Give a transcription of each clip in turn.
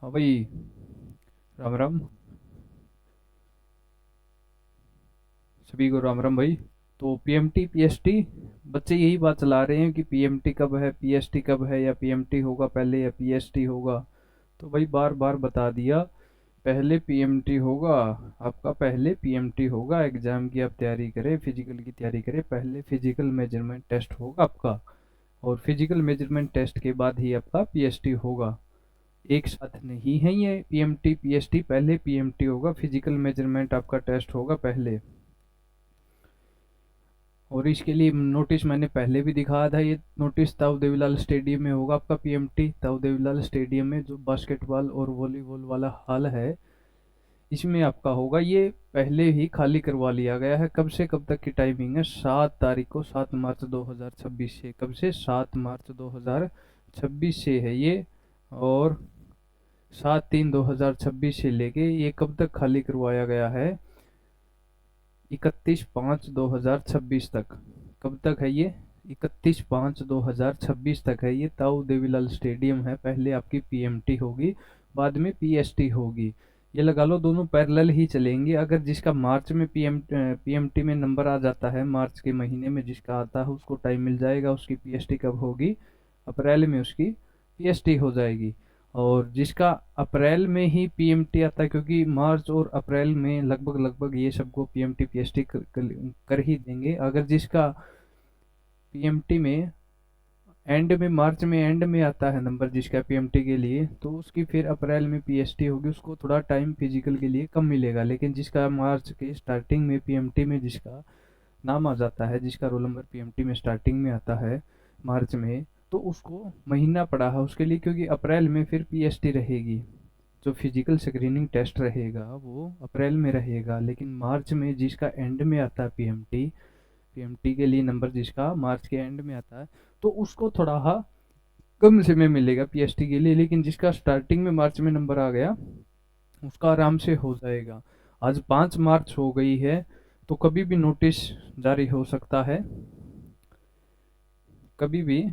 हाँ भाई। राम राम। सभी को राम राम भाई। तो पीएमटी पीएसटी, बच्चे यही बात चला रहे हैं कि पीएमटी कब है, पीएसटी कब है, या पीएमटी होगा पहले या पीएसटी होगा। तो भाई बार बार बता दिया, पहले पीएमटी होगा। आपका पहले पीएमटी होगा, एग्जाम की आप तैयारी करें, फिजिकल की तैयारी करें, पहले फिजिकल मेजरमेंट टेस्ट होगा आपका। और फिजिकल मेजरमेंट टेस्ट के बाद ही आपका पीएसटी होगा। एक साथ नहीं है ये पीएमटी पीएसटी, पहले पीएमटी होगा, फिजिकल मेजरमेंट आपका टेस्ट होगा पहले। और इसके लिए नोटिस मैंने पहले भी दिखाया था। ये नोटिस ताऊ देवीलाल स्टेडियम में होगा आपका पीएमटी, ताऊ देवीलाल स्टेडियम में, जो बास्केटबॉल और वॉलीबॉल वाला हॉल है, इसमें आपका होगा। ये पहले ही खाली करवा लिया गया है। कब से कब तक की टाइमिंग है? 7 तारीख को, 7 मार्च 2026 से। कब से? 7 मार्च 2026 से है ये। और 7/3/2026 से लेके ये कब तक खाली करवाया गया है? 31/5/2026 तक। कब तक है ये? 31/5/2026 तक है ये। ताऊ देवीलाल स्टेडियम है, पहले आपकी पीएमटी होगी, बाद में पीएसटी होगी। ये लगा लो दोनों पैरेलल ही चलेंगे। अगर जिसका मार्च में पीएमटी में नंबर आ जाता है, मार्च के महीने में जिसका आता है, उसको टाइम मिल जाएगा। उसकी पीएसटी कब होगी? अप्रैल में उसकी पीएसटी हो जाएगी। और जिसका अप्रैल में ही पीएमटी आता है, क्योंकि मार्च और अप्रैल में लगभग लगभग ये सबको पीएमटी पीएसटी कर ही देंगे। अगर जिसका पीएमटी में एंड में, मार्च में एंड में आता है नंबर जिसका पीएमटी के लिए, तो उसकी फिर अप्रैल में पीएसटी होगी। उसको थोड़ा टाइम फिजिकल के लिए कम मिलेगा। लेकिन जिसका मार्च के स्टार्टिंग में पीएमटी में जिसका नाम आ जाता है, जिसका रोल नंबर पीएमटी में स्टार्टिंग में आता है मार्च में, तो उसको महीना पड़ा है उसके लिए, क्योंकि अप्रैल में फिर पीएसटी रहेगी। जो फिजिकल स्क्रीनिंग टेस्ट रहेगा वो अप्रैल में रहेगा। लेकिन मार्च में जिसका एंड में आता है पीएमटी, पीएमटी के लिए नंबर जिसका मार्च के एंड में आता है, तो उसको थोड़ा कम समय मिलेगा पीएसटी के लिए। लेकिन जिसका स्टार्टिंग में मार्च में नंबर आ गया, उसका आराम से हो जाएगा। आज 5 मार्च हो गई है, तो कभी भी नोटिस जारी हो सकता है, कभी भी।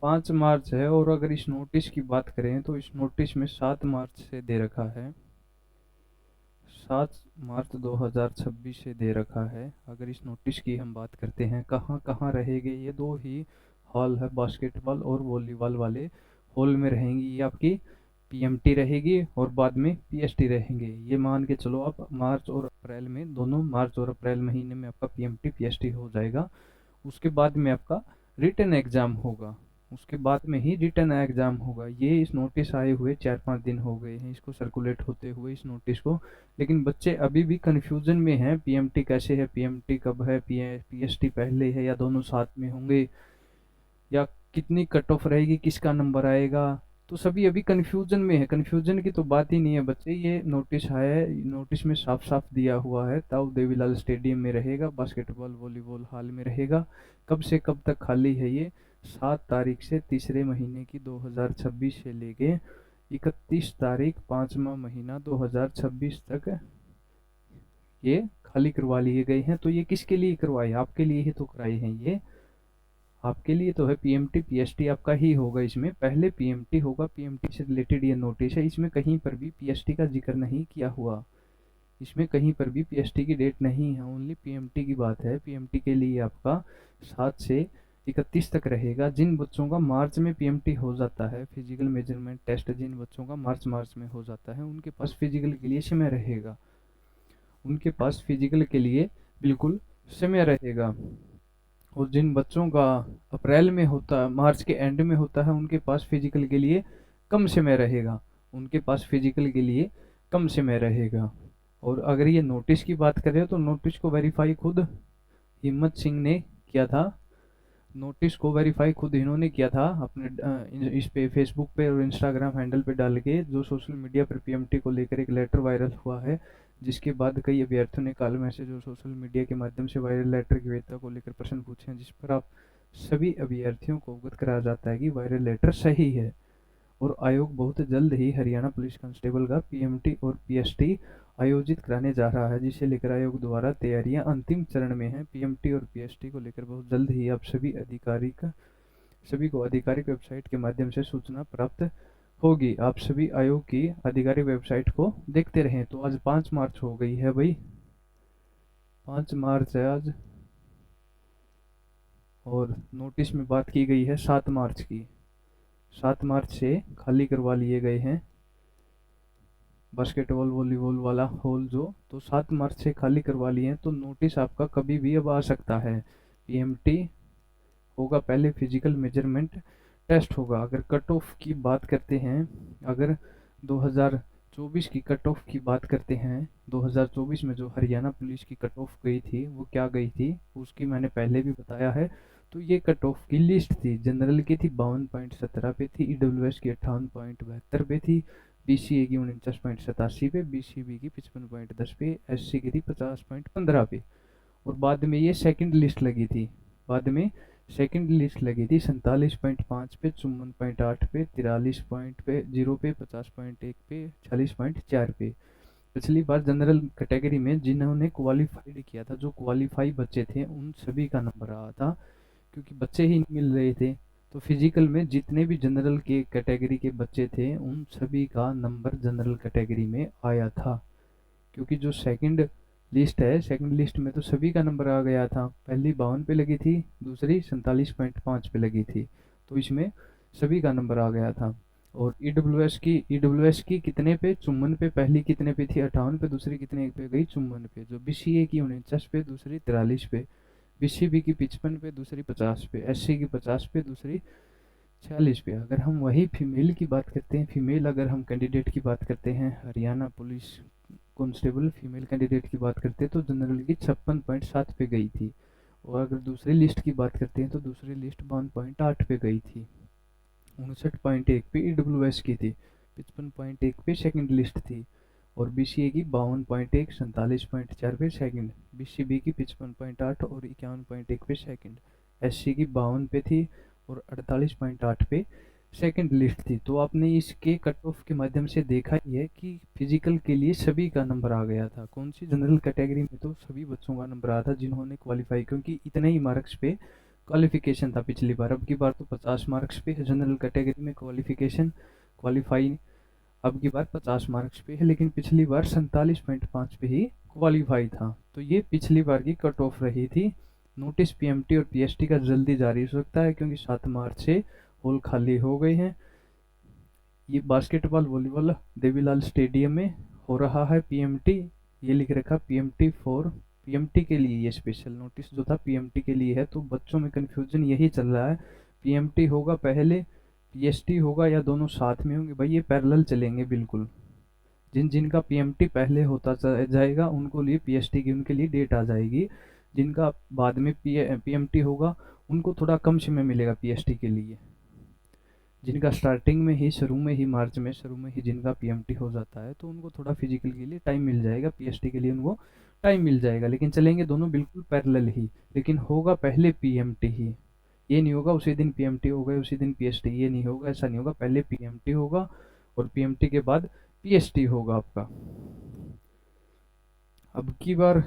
5 मार्च है, और अगर इस नोटिस की बात करें तो इस नोटिस में 7 मार्च से दे रखा है। 7 मार्च 2026 से दे रखा है। अगर इस नोटिस की हम बात करते हैं, कहाँ कहाँ रहेंगे ये दो ही हॉल है, बास्केटबॉल और वॉलीबॉल वाले हॉल में रहेंगी ये आपकी पीएमटी रहेगी, और बाद में पीएसटी रहेंगे। ये मान के चलो आप, मार्च और अप्रैल में, दोनों मार्च और अप्रैल महीने में आपका पीएमटी पीएसटी हो जाएगा। उसके बाद में आपका रिटन एग्जाम होगा। उसके बाद में ही रिटन एग्जाम होगा। ये इस नोटिस आए हुए 4-5 दिन हो गए हैं इसको सर्कुलेट होते हुए, इस नोटिस को। लेकिन बच्चे अभी भी कंफ्यूजन में हैं, पीएमटी कैसे है, पीएमटी कब है, पीएसटी पहले है या दोनों साथ में होंगे, या कितनी कट ऑफ रहेगी, किसका नंबर आएगा। तो सभी अभी कंफ्यूजन में है। कंफ्यूजन की तो बात ही नहीं है बच्चे। ये नोटिस है, नोटिस में साफ साफ दिया हुआ है, ताऊ देवीलाल स्टेडियम में रहेगा, बास्केटबॉल वॉलीबॉल हॉल में रहेगा। कब से कब तक खाली है ये? 7 तारीख से तीसरे महीने की 2026 से लेके 31 तारीख 5वां महीना 2026 तक ये खाली करवा लिए गए हैं। तो ये किसके लिए करवाए? आपके लिए ही तो कराए हैं ये। आपके लिए तो है। पीएमटी पीएसटी आपका ही होगा। इसमें पहले पीएमटी होगा, पीएमटी से रिलेटेड ये नोटिस है। इसमें कहीं पर भी पीएसटी का जिक्र नहीं किया हुआ। इसमें कहीं पर भी पीएसटी की डेट नहीं है, ओनली पीएमटी की बात है। पीएमटी के लिए आपका 7 से 31 तक रहेगा। जिन बच्चों का मार्च में पीएमटी हो जाता है, फिजिकल मेजरमेंट टेस्ट जिन बच्चों का मार्च मार्च में हो जाता है, उनके पास फिजिकल के लिए समय रहेगा। उनके पास फिजिकल के लिए बिल्कुल समय रहेगा। और जिन बच्चों का अप्रैल में होता है, मार्च के एंड में होता है, उनके पास फिजिकल के लिए कम समय रहेगा। उनके पास फिजिकल के लिए कम समय रहेगा। और अगर ये नोटिस की बात करें तो नोटिस को वेरीफाई खुद हिम्मत सिंह ने किया था। नोटिस को वेरीफाई खुद इन्होंने किया था अपने इस पे फेसबुक पे और इंस्टाग्राम हैंडल पे डाल के, जो सोशल मीडिया पर पीएमटी को लेकर एक लेटर वायरल हुआ है। जिसके बाद कई अभ्यर्थियों ने कॉल मैसेज और सोशल मीडिया के माध्यम से वायरल लेटर की वैधता को लेकर प्रश्न पूछे हैं, जिस पर आप सभी अभ्यर्थियों को अवगत कराया जाता है कि वायरल लेटर सही है। और आयोग बहुत जल्द ही हरियाणा पुलिस कांस्टेबल का पीएमटी और पीएसटी आयोजित कराने जा रहा है, जिसे लेकर आयोग द्वारा तैयारियां अंतिम चरण में हैं। पीएमटी और पीएसटी को लेकर बहुत जल्द ही आप सभी सभी को आधिकारिक वेबसाइट के माध्यम से सूचना प्राप्त होगी। आप सभी आयोग की आधिकारिक वेबसाइट को देखते रहें। तो आज 5 मार्च हो गई है भाई, 5 मार्च है आज, और नोटिस में बात की गई है 7 मार्च की। 7 मार्च से खाली करवा लिए गए हैं बास्केटबॉल वॉलीबॉल वाला हॉल जो, तो 7 मार्च से खाली करवा लिए हैं। तो नोटिस आपका कभी भी अब आ सकता है। पीएमटी होगा, पहले फिजिकल मेजरमेंट टेस्ट होगा। अगर कट ऑफ की बात करते हैं, अगर 2024 की कट ऑफ की बात करते हैं, 2024 में जो हरियाणा पुलिस की कट ऑफ गई थी वो क्या गई थी, उसकी मैंने पहले भी बताया है। तो ये कट ऑफ की लिस्ट थी। जनरल की थी 52.17 पे थी, ईडब्ल्यूएस की 58.72 पे थी, बीसीए की 49.87 पे, बीसीबी की 55.10 पे, एससी की थी 50.15 पे। और बाद में ये सेकंड लिस्ट लगी थी, बाद में सेकंड लिस्ट लगी थी 47.5 पे, 54.8 पे, 43 पॉइंट पे 0 पे, 50.1 पे, 40.4 पे। पिछली बार जनरल कैटेगरी में जिन्होंने क्वालिफाइड किया था, जो क्वालिफाई बच्चे थे, उन सभी का नंबर आया था, क्योंकि बच्चे ही नहीं मिल रहे थे। तो फिजिकल में जितने भी जनरल के कैटेगरी के बच्चे थे, उन सभी का नंबर जनरल कैटेगरी में आया था। क्योंकि जो सेकंड लिस्ट है, सेकंड लिस्ट में तो सभी का नंबर आ गया था। पहली 52 पे लगी थी, दूसरी 47.5 पे लगी थी, तो इसमें सभी का नंबर आ गया था। और ईडब्ल्यूएस की कितने पे, 54 पे, पहली कितने पे थी, 58 पे, दूसरी कितने पे गई, 54 पे। जो बीसीए की 49 पे, दूसरी 43 पे, बीसीबी की 55 पे, दूसरी 50 पे, एससी की 50 पे, दूसरी 46 पे। अगर हम वही फीमेल की बात करते हैं, फीमेल अगर हम कैंडिडेट की बात करते हैं, Haryana police constable female candidate की बात करते हैं, तो जनरल की 56.7 पे गई थी। और अगर दूसरी लिस्ट की बात करते हैं, तो दूसरी लिस्ट 52.8 पे गई थी। 59.1 पे ईडब्ल्यूएस की थी, 55.1 पे सेकंड लिस्ट थी। और बीसीए की 52.1, 47.4 पे सेकंड, बीसीबी की 55.8 और 51.1 पे सेकंड, एससी की 52 पे थी और 48.8 पे सेकंड लिस्ट थी। तो आपने इसके कट ऑफ के माध्यम से देखा ही है कि फिजिकल के लिए सभी का नंबर आ गया था। कौन सी, जनरल कैटेगरी में तो सभी बच्चों का नंबर आया था जिन्होंने क्वालिफाई, क्योंकि इतने ही मार्क्स पे क्वालिफिकेशन था पिछली बार। अब की बार तो 50 मार्क्स पे है जनरल कैटेगरी में क्वालिफिकेशन, क्वालिफाई अब की बार 50 मार्क्स पे है, लेकिन पिछली बार 47.5 पे ही क्वालिफाई था। तो ये पिछली बार की कट ऑफ रही थी। नोटिस पीएमटी और पीएसटी का जल्दी जारी हो सकता है, क्योंकि 7 मार्च से हॉल खाली हो गए हैं। ये बास्केटबॉल वॉलीबॉल देवीलाल स्टेडियम में हो रहा है पीएमटी। ये लिख रखा पीएमटी फॉर, पीएमटी के लिए ये स्पेशल नोटिस जो था पीएमटी के लिए है। तो बच्चों में कंफ्यूजन यही चल रहा है, पीएमटी होगा पहले, पीएसटी होगा, या दोनों साथ में होंगे। भाई ये पैरेलल चलेंगे बिल्कुल। जिन जिनका पीएमटी पहले होता जाएगा उनको लिए पीएसटी की उनके लिए डेट आ जाएगी। जिनका बाद में पीएमटी होगा उनको थोड़ा कम समय मिलेगा पीएसटी के लिए। जिनका स्टार्टिंग में ही, शुरू में ही, मार्च में शुरू में ही जिनका पीएमटी हो जाता है, तो उनको थोड़ा फिजिकल के लिए टाइम मिल जाएगा, पीएसटी के लिए उनको टाइम मिल जाएगा। लेकिन चलेंगे दोनों बिल्कुल पैरेलल ही, लेकिन होगा पहले पीएमटी ही। ये नहीं होगा उसी दिन पीएमटी हो गए उसी दिन पीएसटी, ये नहीं होगा, ऐसा नहीं होगा। पहले पीएमटी होगा और पीएमटी के बाद पीएसटी होगा आपका। अब की बार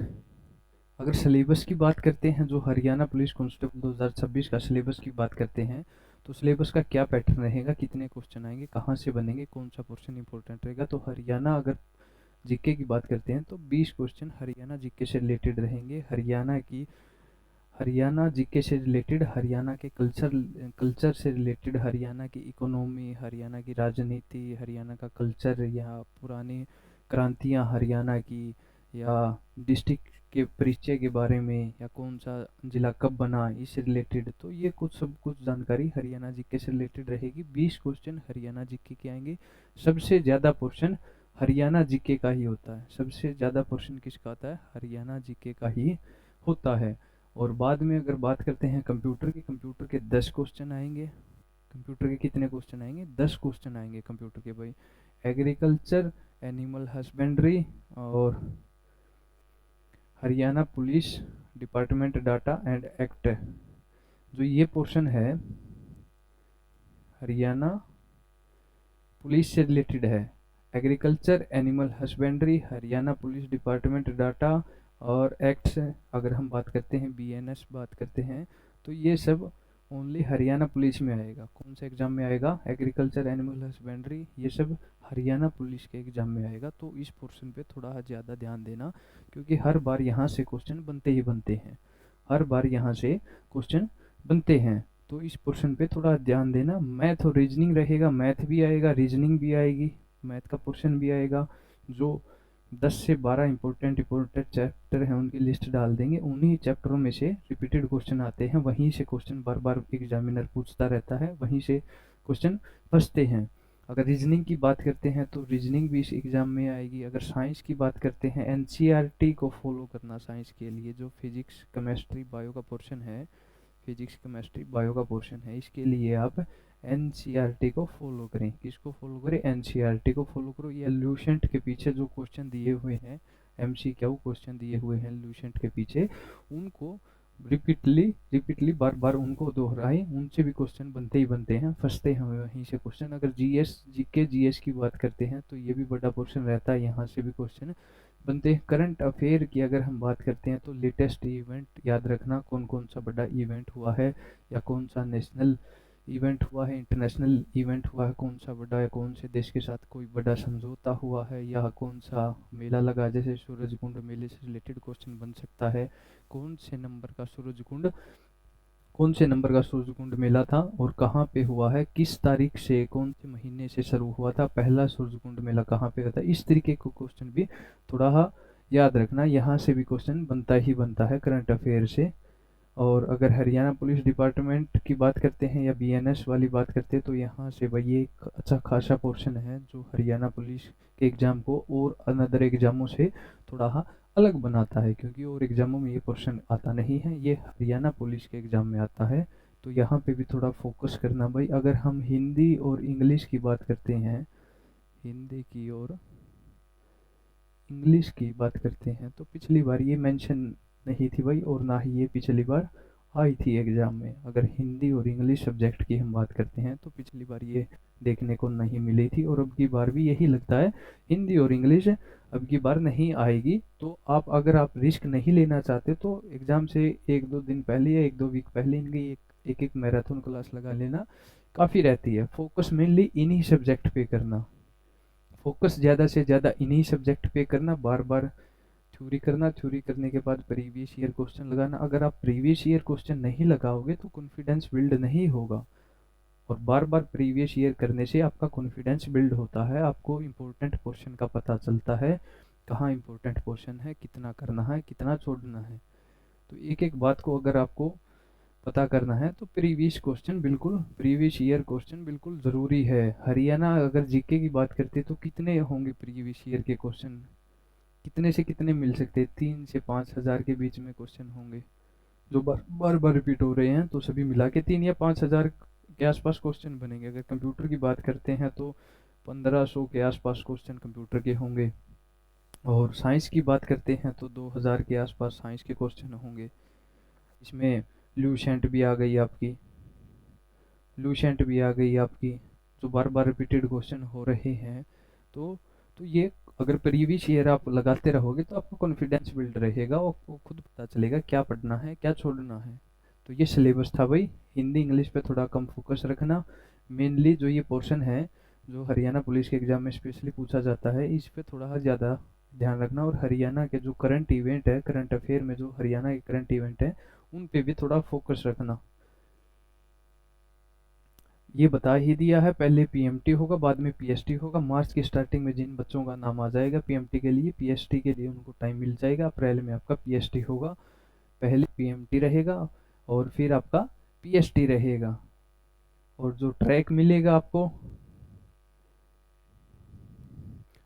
अगर सिलेबस की बात करते हैं, जो हरियाणा पुलिस कांस्टेबल 2026 का सिलेबस की बात करते हैं, तो सिलेबस का क्या पैटर्न रहेगा, कितने क्वेश्चन आएंगे, कहाँ से बनेंगे, कौन सा पोर्शन इंपॉर्टेंट रहेगा। तो हरियाणा अगर जीके की बात करते हैं, तो 20 क्वेश्चन हरियाणा जीके से रिलेटेड रहेंगे। हरियाणा जीके से रिलेटेड, हरियाणा के कल्चर से रिलेटेड, हरियाणा की इकोनॉमी, हरियाणा की राजनीति, हरियाणा का कल्चर, या पुरानी क्रांतियाँ हरियाणा की, या डिस्ट्रिक्ट के परिचय के बारे में, या कौन सा जिला कब बना, इससे रिलेटेड। तो ये कुछ सब कुछ जानकारी हरियाणा जीके से रिलेटेड रहेगी। 20 क्वेश्चन हरियाणा जीके के आएंगे। सबसे ज़्यादा पोर्शन हरियाणा जीके का ही होता है, सबसे ज़्यादा पोर्शन किसका आता है, हरियाणा जीके का ही होता है। और बाद में अगर बात करते हैं कंप्यूटर की, कंप्यूटर के 10 क्वेश्चन आएंगे। कंप्यूटर के कितने क्वेश्चन आएंगे, 10 क्वेश्चन आएंगे कंप्यूटर के भाई। एग्रीकल्चर, एनिमल हस्बेंड्री, और Haryana police department data and act, जो ये पोर्शन है हरियाणा पुलिस से रिलेटेड है। Agriculture, animal husbandry, Haryana police department data और एक्ट्स, अगर हम बात करते हैं बीएनएस बात करते हैं, तो ये सब ओनली हरियाणा पुलिस में आएगा। कौन से एग्जाम में आएगा? एग्रीकल्चर, एनिमल हस्बेंड्री, ये सब हरियाणा पुलिस के एग्जाम में आएगा। तो इस पोर्शन पे थोड़ा ज़्यादा ध्यान देना, क्योंकि हर बार यहाँ से क्वेश्चन बनते ही बनते हैं, हर बार यहाँ से क्वेश्चन बनते हैं। तो इस पोर्शन पे थोड़ा ध्यान देना। मैथ और रीजनिंग रहेगा, मैथ भी आएगा, रीजनिंग भी आएगी, मैथ का पोर्शन भी आएगा। जो 10 से 12 इंपॉर्टेंट चैप्टर हैं उनकी लिस्ट डाल देंगे, उन्हीं चैप्टरों में से रिपीटेड क्वेश्चन आते हैं, वहीं से क्वेश्चन बार बार एग्जामिनर पूछता रहता है, वहीं से क्वेश्चन फंसते हैं। अगर रीजनिंग की बात करते हैं तो रीजनिंग भी इस एग्जाम में आएगी। अगर साइंस की बात करते हैं, एनसीईआरटी को फॉलो करना साइंस के लिए। जो फिजिक्स, केमिस्ट्री, बायो का पोर्शन है, फिजिक्स, केमिस्ट्री, बायो का पोर्शन है, इसके लिए आप एनसीईआरटी को फॉलो करें। किसको फॉलो करें? एनसीईआरटी को फॉलो करो। ये ल्यूसेंट के पीछे जो क्वेश्चन दिए हुए हैं, एमसीक्यू क्वेश्चन दिए हुए हैं ल्यूसेंट के पीछे, उनको रिपीटली बार बार उनको दोहराएं, उनसे भी क्वेश्चन बनते ही बनते हैं, फंसते हैं वहीं से क्वेश्चन। अगर जीएस, जीके, जीएस की बात करते हैं तो ये भी बड़ा पोर्शन रहता है, यहाँ से भी क्वेश्चन बनते हैं। करंट अफेयर की अगर हम बात करते हैं तो लेटेस्ट इवेंट याद रखना, कौन कौन सा बड़ा इवेंट हुआ है, या कौन सा नेशनल इवेंट हुआ है, इंटरनेशनल इवेंट हुआ है, कौन सा बड़ा है, कौन से देश के साथ कोई बड़ा समझौता हुआ है, या कौन सा मेला लगा। जैसे सूरजकुंड मेले से रिलेटेड क्वेश्चन बन सकता है। कौन से नंबर का सूरजकुंड, कौन से नंबर का सूरजकुंड मेला था और कहाँ पे हुआ है, किस तारीख से, कौन से महीने से शुरू हुआ था, पहला सूरजकुंड मेला कहाँ पे था। इस तरीके को क्वेश्चन भी थोड़ा याद रखना, यहाँ से भी क्वेश्चन बनता ही बनता है करंट अफेयर से। और अगर हरियाणा पुलिस डिपार्टमेंट की बात करते हैं या बीएनएस वाली बात करते हैं तो यहाँ से भाई एक अच्छा खासा पोर्शन है जो हरियाणा पुलिस के एग्जाम को और अनदर एग्जामों से थोड़ा अलग बनाता है, क्योंकि और एग्जामों में ये पोर्शन आता नहीं है, ये हरियाणा पुलिस के एग्जाम में आता है। तो यहाँ पे भी थोड़ा फोकस करना भाई। अगर हम हिंदी और इंग्लिश की बात करते हैं, हिंदी की और इंग्लिश की बात करते हैं तो पिछली बार ये मेंशन नहीं थी भाई, और ना ही ये पिछली बार आई थी एग्जाम में। अगर हिंदी और इंग्लिश सब्जेक्ट की हम बात करते हैं तो पिछली बार ये देखने को नहीं मिली थी, और अब की बार भी यही लगता है, हिंदी और इंग्लिश अब की बार नहीं आएगी। तो आप अगर आप रिस्क नहीं लेना चाहते तो एग्जाम से एक दो दिन पहले या एक दो वीक पहले इनकी एक मैराथन क्लास लगा लेना काफ़ी रहती है। फोकस मेनली इन्हीं सब्जेक्ट पे करना, फोकस ज़्यादा से ज़्यादा इन्हीं सब्जेक्ट पे करना, बार बार थ्योरी करना, थ्योरी करने के बाद प्रीवियस ईयर क्वेश्चन लगाना। अगर आप प्रीवियस ईयर क्वेश्चन नहीं लगाओगे तो कॉन्फिडेंस बिल्ड नहीं होगा, और बार बार प्रीवियस ईयर करने से आपका कॉन्फिडेंस बिल्ड होता है, आपको इम्पोर्टेंट पोर्शन का पता चलता है, कहाँ इम्पोर्टेंट पोर्शन है, कितना करना है, कितना छोड़ना है। तो एक एक बात को अगर आपको पता करना है तो प्रीवियस ईयर क्वेश्चन बिल्कुल ज़रूरी है। हरियाणा अगर जीके की बात करते तो कितने होंगे प्रीवियस ईयर के क्वेश्चन, कितने से कितने मिल सकते हैं? 3 से 5 हज़ार के बीच में क्वेश्चन होंगे जो बार बार रिपीट हो रहे हैं, तो सभी मिला के 3 या 5 हज़ार के आसपास क्वेश्चन बनेंगे। अगर कंप्यूटर की बात करते हैं तो 1500 के आसपास क्वेश्चन कंप्यूटर के होंगे, और साइंस की बात करते हैं तो 2000 के आसपास साइंस के क्वेश्चन होंगे। इसमें ल्यूसेंट भी आ गई आपकी, ल्यूसेंट भी आ गई आपकी, जो बार बार रिपीटेड क्वेश्चन हो रहे हैं। तो ये अगर प्रीवियस ईयर आप लगाते रहोगे तो आपका कॉन्फिडेंस बिल्ड रहेगा, और आपको खुद पता चलेगा क्या पढ़ना है, क्या छोड़ना है। तो ये सिलेबस था भाई। हिंदी इंग्लिश पे थोड़ा कम फोकस रखना, मेनली जो ये पोर्शन है जो हरियाणा पुलिस के एग्जाम में स्पेशली पूछा जाता है, इस पे थोड़ा ज़्यादा ध्यान रखना। और हरियाणा के जो करंट इवेंट है, करंट अफेयर में जो हरियाणा के करंट इवेंट है, उन पे भी थोड़ा फोकस रखना। ये बता ही दिया है, पहले पीएमटी होगा, बाद में पीएसटी होगा। मार्च की स्टार्टिंग में जिन बच्चों का नाम आ जाएगा पीएमटी के लिए, पीएसटी के लिए उनको टाइम मिल जाएगा। अप्रैल में आपका पीएसटी होगा, पहले पीएमटी रहेगा और फिर आपका पीएसटी रहेगा। और जो ट्रैक मिलेगा आपको,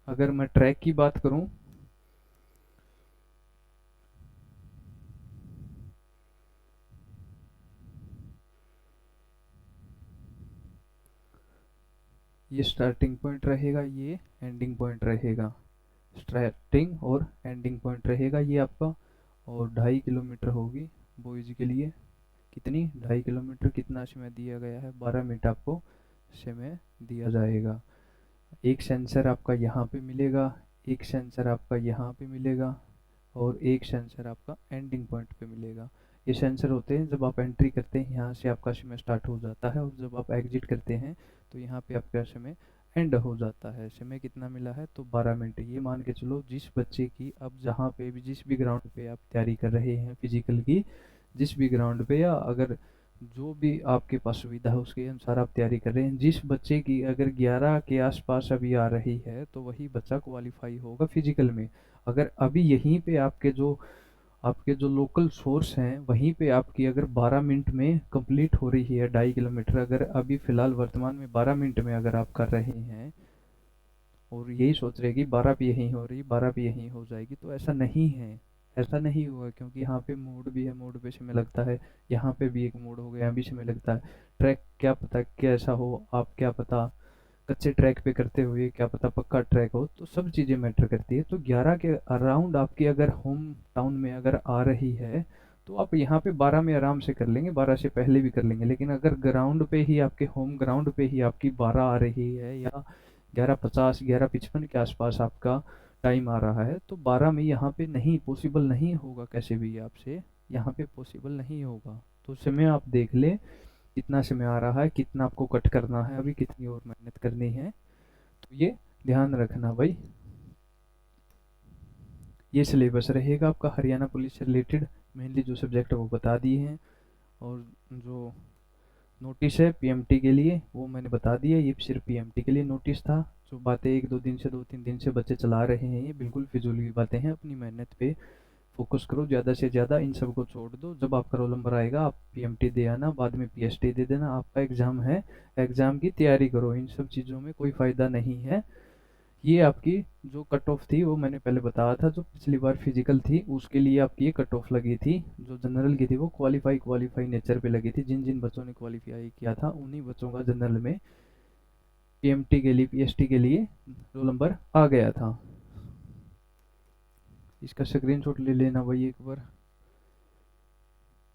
अगर मैं ट्रैक की बात करूं, ये स्टार्टिंग पॉइंट रहेगा, ये एंडिंग पॉइंट रहेगा। स्टार्टिंग और एंडिंग पॉइंट रहेगा ये आपका। और 2.5 किलोमीटर होगी बॉयज के लिए। कितनी? 2.5 किलोमीटर। कितना समय दिया गया है? 12 मिनट आपको समय दिया जाएगा। एक सेंसर आपका यहाँ पे मिलेगा, एक सेंसर आपका यहाँ पे मिलेगा, और एक सेंसर आपका एंडिंग पॉइंट पे मिलेगा। ये सेंसर होते हैं, जब आप एंट्री करते हैं यहाँ से आपका समय स्टार्ट हो जाता है, और जब आप एग्जिट करते हैं तो यहाँ पे आपका समय एंड हो जाता है। समय कितना मिला है, तो 12 मिनट। ये मान के चलो जिस बच्चे की अब जहाँ पे भी, जिस भी ग्राउंड पे आप तैयारी कर रहे हैं फिजिकल की, जिस भी ग्राउंड पे, या अगर जो भी आपके पास सुविधा है उसके अनुसार आप तैयारी कर रहे हैं, जिस बच्चे की अगर 11 के आसपास अभी आ रही है तो वही बच्चा क्वालिफाई होगा फिजिकल में। अगर अभी यहीं पे आपके जो लोकल सोर्स हैं वहीं पे आपकी अगर 12 मिनट में कंप्लीट हो रही है 2.5 किलोमीटर, अगर अभी फिलहाल वर्तमान में 12 मिनट में अगर आप कर रहे हैं और यही सोच रहे कि 12 भी यहीं हो रही, 12 भी यहीं हो जाएगी, तो ऐसा नहीं है। ऐसा नहीं हुआ, क्योंकि यहाँ पे मोड़ भी है, मोड़ पे समय लगता है, यहाँ पे भी एक मोड़ हो गया, यहाँ भी समय लगता है। ट्रैक क्या पता कैसा हो, आप क्या पता कच्चे ट्रैक पे करते हुए क्या पता पक्का ट्रैक हो, तो सब चीज़ें मैटर करती है। तो 11 के अराउंड आपकी अगर होम टाउन में अगर आ रही है तो आप यहाँ पे 12 में आराम से कर लेंगे, 12 से पहले भी कर लेंगे। लेकिन अगर ग्राउंड पे ही, आपके होम ग्राउंड पे ही आपकी 12 आ रही है, या 11:50 11:55 के आसपास आपका टाइम आ रहा है, तो 12 में यहाँ पे नहीं, पॉसिबल नहीं होगा, कैसे भी आपसे यहाँ पे पॉसिबल नहीं होगा। तो समय आप देख ले कितना समय आ रहा है, कितना आपको कट करना है, अभी कितनी और मेहनत करनी है, तो ये ध्यान रखना भाई। ये सिलेबस रहेगा आपका हरियाणा पुलिस से रिलेटेड, मेनली जो सब्जेक्ट है वो बता दिए हैं, और जो नोटिस है पीएमटी के लिए वो मैंने बता दिया, ये सिर्फ पीएमटी के लिए नोटिस था। जो बातें 1-2 दिन से 2-3 दिन से बच्चे चला रहे हैं ये बिल्कुल फिजूल की बातें हैं। अपनी मेहनत पे फोकस करो ज़्यादा से ज़्यादा, इन सब को छोड़ दो। जब आपका रोल नंबर आएगा आप पीएमटी दे आना, बाद में पीएसटी दे देना, आपका एग्ज़ाम है, एग्ज़ाम की तैयारी करो। इन सब चीज़ों में कोई फ़ायदा नहीं है। ये आपकी जो कट ऑफ थी वो मैंने पहले बताया था, जो पिछली बार फिजिकल थी उसके लिए आपकी ये कट ऑफ लगी थी। जो जनरल की थी वो क्वालिफाई नेचर पे लगी थी, जिन जिन बच्चों ने क्वालिफाई किया था उन्हीं बच्चों का जनरल में पीएमटी के लिए, पीएसटी के लिए रोल नंबर आ गया था। इसका स्क्रीनशॉट ले लेना भाई एक बार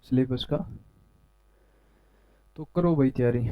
सिलेबस का, तो करो भाई तैयारी।